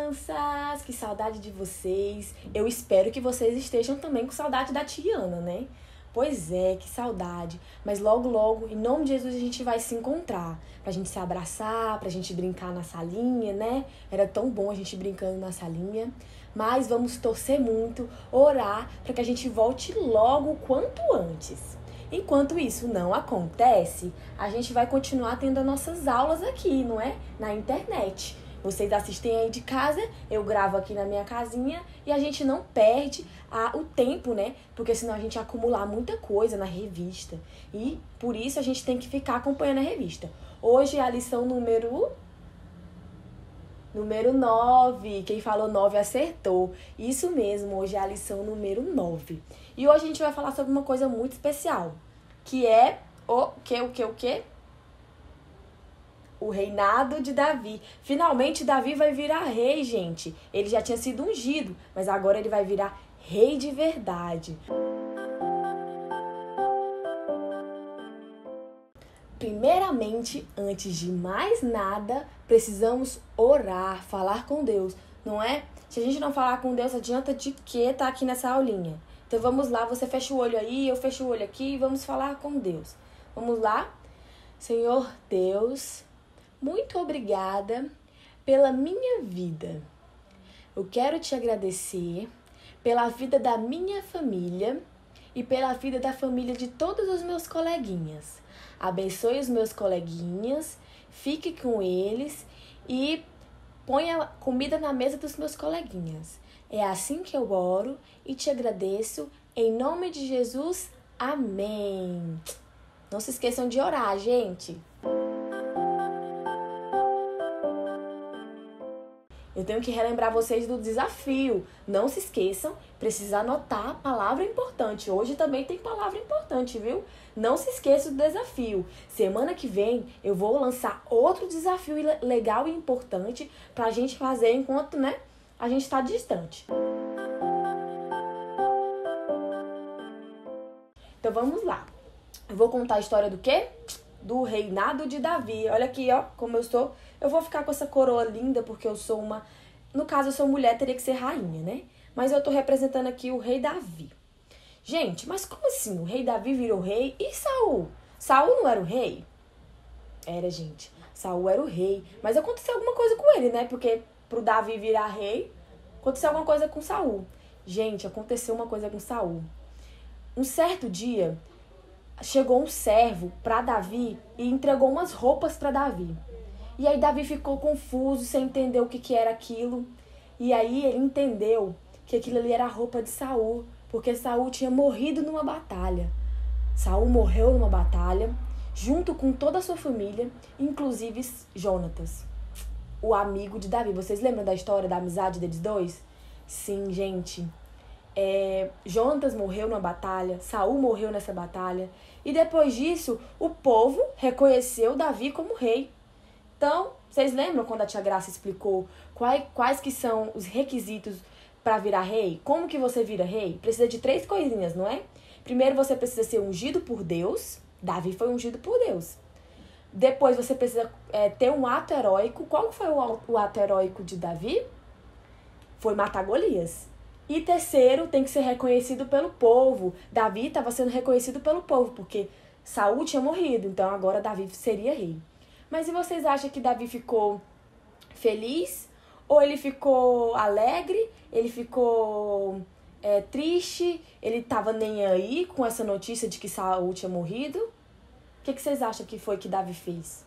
crianças! Que saudade de vocês! Eu espero que vocês estejam também com saudade da Tiana, né? Pois é, que saudade! Mas logo, logo, em nome de Jesus, a gente vai se encontrar. Pra gente se abraçar, pra gente brincar na salinha, né? Era tão bom a gente brincando na salinha. Mas vamos torcer muito, orar, para que a gente volte logo o quanto antes. Enquanto isso não acontece, a gente vai continuar tendo as nossas aulas aqui, não é? Na internet. Vocês assistem aí de casa, eu gravo aqui na minha casinha e a gente não perde o tempo, né? Porque senão a gente acumular muita coisa na revista. E por isso a gente tem que ficar acompanhando a revista. Hoje é a lição número 9. Quem falou 9 acertou. Isso mesmo, hoje é a lição número 9. E hoje a gente vai falar sobre uma coisa muito especial, que é o quê? O reinado de Davi. Finalmente Davi vai virar rei, gente. Ele já tinha sido ungido, mas agora ele vai virar rei de verdade. Primeiramente, antes de mais nada, precisamos orar, falar com Deus, não é? Se a gente não falar com Deus, adianta de que tá aqui nessa aulinha? Então vamos lá, você fecha o olho aí, eu fecho o olho aqui e vamos falar com Deus. Vamos lá? Senhor Deus, muito obrigada pela minha vida. Eu quero te agradecer pela vida da minha família e pela vida da família de todos os meus coleguinhas. Abençoe os meus coleguinhas, fique com eles e ponha comida na mesa dos meus coleguinhas. É assim que eu oro e te agradeço. Em nome de Jesus, amém. Não se esqueçam de orar, gente. Eu tenho que relembrar vocês do desafio. Não se esqueçam, precisa anotar a palavra importante. Hoje também tem palavra importante, viu? Não se esqueça do desafio. Semana que vem eu vou lançar outro desafio legal e importante pra gente fazer enquanto, né, a gente tá distante. Então vamos lá. Eu vou contar a história do quê? Do reinado de Davi. Olha aqui, ó, como eu sou. Eu vou ficar com essa coroa linda porque eu sou uma... No caso, eu sou mulher, teria que ser rainha, né? Mas eu tô representando aqui o rei Davi. Gente, mas como assim? O rei Davi virou rei? E Saul? Saul não era o rei? Era, gente. Saul era o rei. Mas aconteceu alguma coisa com ele, né? Porque pro Davi virar rei, aconteceu alguma coisa com Saul. Gente, aconteceu uma coisa com Saul. Um certo dia, chegou um servo para Davi e entregou umas roupas para Davi. E aí Davi ficou confuso, sem entender o que era aquilo. E aí ele entendeu que aquilo ali era a roupa de Saul, porque Saul tinha morrido numa batalha. Saul morreu numa batalha, junto com toda a sua família, inclusive Jonatas, o amigo de Davi. Vocês lembram da história da amizade deles dois? Sim, gente. Jonatas morreu numa batalha, Saul morreu nessa batalha, e depois disso o povo reconheceu Davi como rei. Então, vocês lembram quando a tia Graça explicou quais que são os requisitos para virar rei? Como que você vira rei? Precisa de 3 coisinhas, não é? Primeiro, você precisa ser ungido por Deus. Davi foi ungido por Deus. Depois, você precisa ter um ato heróico. Qual foi o ato heróico de Davi? Foi matar Golias. E terceiro, tem que ser reconhecido pelo povo. Davi estava sendo reconhecido pelo povo, porque Saul tinha morrido, então agora Davi seria rei. Mas e vocês acham que Davi ficou feliz? Ou ele ficou alegre? Ele ficou triste? Ele estava nem aí com essa notícia de que Saul tinha morrido? O que vocês acham que foi que Davi fez?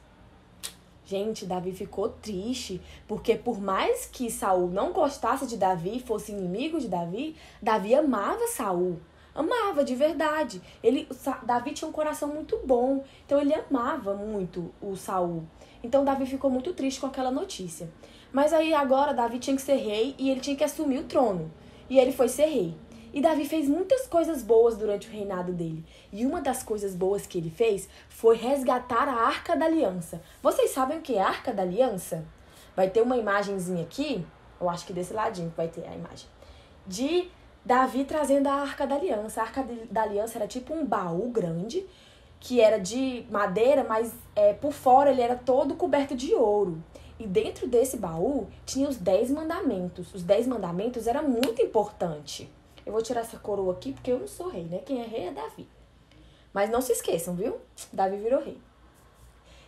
Gente, Davi ficou triste, porque por mais que Saul não gostasse de Davi, fosse inimigo de Davi, Davi amava Saul. Amava de verdade. Davi tinha um coração muito bom, então ele amava muito o Saul. Então Davi ficou muito triste com aquela notícia. Mas aí agora Davi tinha que ser rei e ele tinha que assumir o trono. E ele foi ser rei. E Davi fez muitas coisas boas durante o reinado dele. E uma das coisas boas que ele fez foi resgatar a Arca da Aliança. Vocês sabem o que é a Arca da Aliança? Vai ter uma imagenzinha aqui, eu acho que desse ladinho que vai ter a imagem, de Davi trazendo a Arca da Aliança. A Arca da Aliança era tipo um baú grande, que era de madeira, mas por fora ele era todo coberto de ouro. E dentro desse baú tinha os 10 mandamentos. Os 10 mandamentos era muito importante. Eu vou tirar essa coroa aqui porque eu não sou rei, né? Quem é rei é Davi. Mas não se esqueçam, viu? Davi virou rei.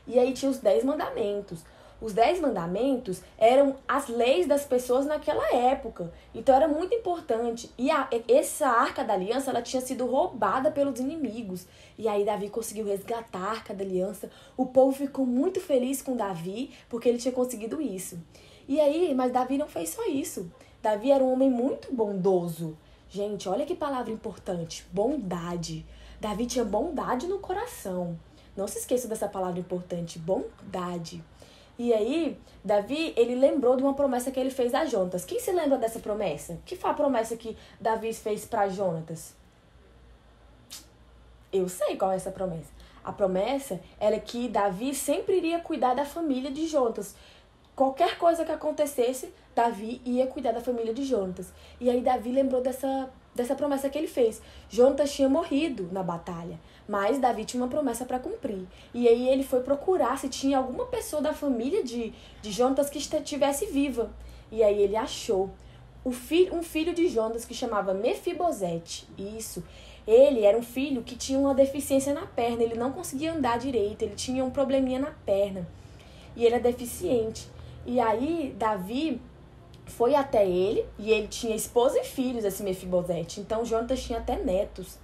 E aí tinha os 10 mandamentos. Os 10 mandamentos eram as leis das pessoas naquela época. Então era muito importante. E essa Arca da Aliança, ela tinha sido roubada pelos inimigos. E aí Davi conseguiu resgatar a Arca da Aliança. O povo ficou muito feliz com Davi, porque ele tinha conseguido isso. E aí, mas Davi não fez só isso. Davi era um homem muito bondoso. Gente, olha que palavra importante. Bondade. Davi tinha bondade no coração. Não se esqueça dessa palavra importante, bondade. E aí, Davi, ele lembrou de uma promessa que ele fez a Jonatas. Quem se lembra dessa promessa? Que foi a promessa que Davi fez para Jonatas? Eu sei qual é essa promessa. A promessa era que Davi sempre iria cuidar da família de Jonatas. Qualquer coisa que acontecesse, Davi ia cuidar da família de Jonatas. E aí Davi lembrou dessa promessa que ele fez. Jonatas tinha morrido na batalha, mas Davi tinha uma promessa para cumprir. E aí ele foi procurar se tinha alguma pessoa da família de Jonatas que estivesse viva. E aí ele achou um filho de Jonatas que chamava Mefibosete. Isso. Ele era um filho que tinha uma deficiência na perna. Ele não conseguia andar direito. Ele tinha um probleminha na perna. E ele era deficiente. E aí Davi foi até ele, e ele tinha esposa e filhos, esse Mefibosete. Então, Jonatas tinha até netos.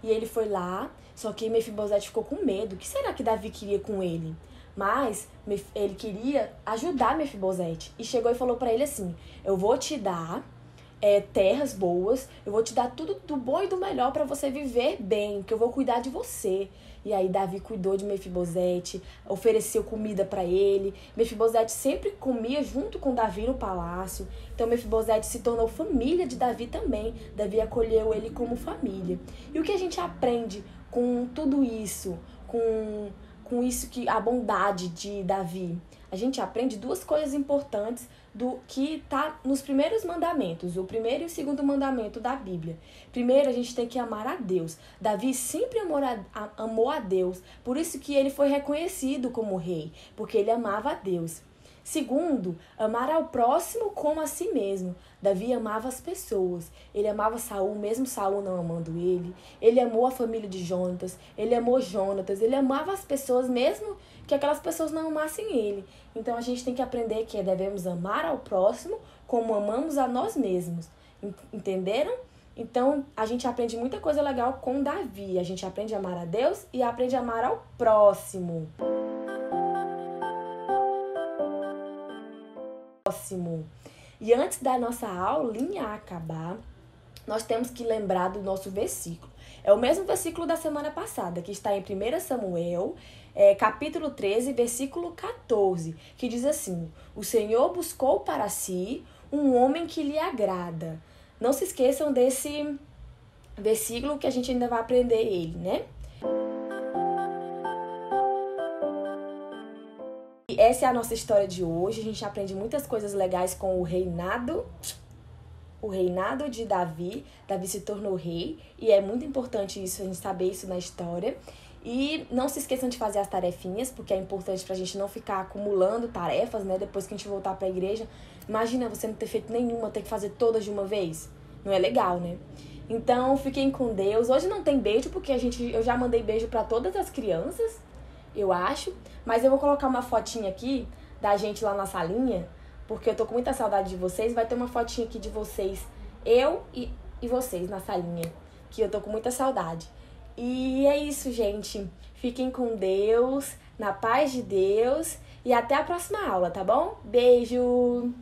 E ele foi lá, só que Mefibosete ficou com medo. O que será que Davi queria com ele? Mas ele queria ajudar Mefibosete. E chegou e falou pra ele assim, eu vou te dar terras boas, eu vou te dar tudo do bom e do melhor pra você viver bem, que eu vou cuidar de você. E aí Davi cuidou de Mefibosete, ofereceu comida para ele. Mefibosete sempre comia junto com Davi no palácio. Então Mefibosete se tornou família de Davi também. Davi acolheu ele como família. E o que a gente aprende com tudo isso? Com isso, que a bondade de Davi? A gente aprende duas coisas importantes do que está nos primeiros mandamentos, o primeiro e o segundo mandamento da Bíblia. Primeiro, a gente tem que amar a Deus. Davi sempre amou a Deus, por isso que ele foi reconhecido como rei, porque ele amava a Deus. Segundo, amar ao próximo como a si mesmo. Davi amava as pessoas. Ele amava Saul, mesmo Saul não amando ele. Ele amou a família de Jonatas. Ele amou Jonatas. Ele amava as pessoas, mesmo que aquelas pessoas não amassem ele. Então a gente tem que aprender que devemos amar ao próximo como amamos a nós mesmos. Entenderam? Então a gente aprende muita coisa legal com Davi. A gente aprende a amar a Deus e aprende a amar ao próximo. E antes da nossa aulinha acabar, nós temos que lembrar do nosso versículo. É o mesmo versículo da semana passada, que está em 1 Samuel, capítulo 13, versículo 14, que diz assim, o Senhor buscou para si um homem que lhe agrada. Não se esqueçam desse versículo que a gente ainda vai aprender ele, né? E essa é a nossa história de hoje. A gente aprende muitas coisas legais com o reinado de Davi. Davi se tornou rei e é muito importante isso, a gente saber isso na história. E não se esqueçam de fazer as tarefinhas, porque é importante pra gente não ficar acumulando tarefas, né? Depois que a gente voltar pra igreja. Imagina você não ter feito nenhuma, ter que fazer todas de uma vez. Não é legal, né? Então, fiquem com Deus. Hoje não tem beijo, porque eu já mandei beijo pra todas as crianças, eu acho. Mas eu vou colocar uma fotinha aqui da gente lá na salinha, porque eu tô com muita saudade de vocês. Vai ter uma fotinha aqui de vocês, eu e vocês na salinha, que eu tô com muita saudade. E é isso, gente. Fiquem com Deus, na paz de Deus. E até a próxima aula, tá bom? Beijo!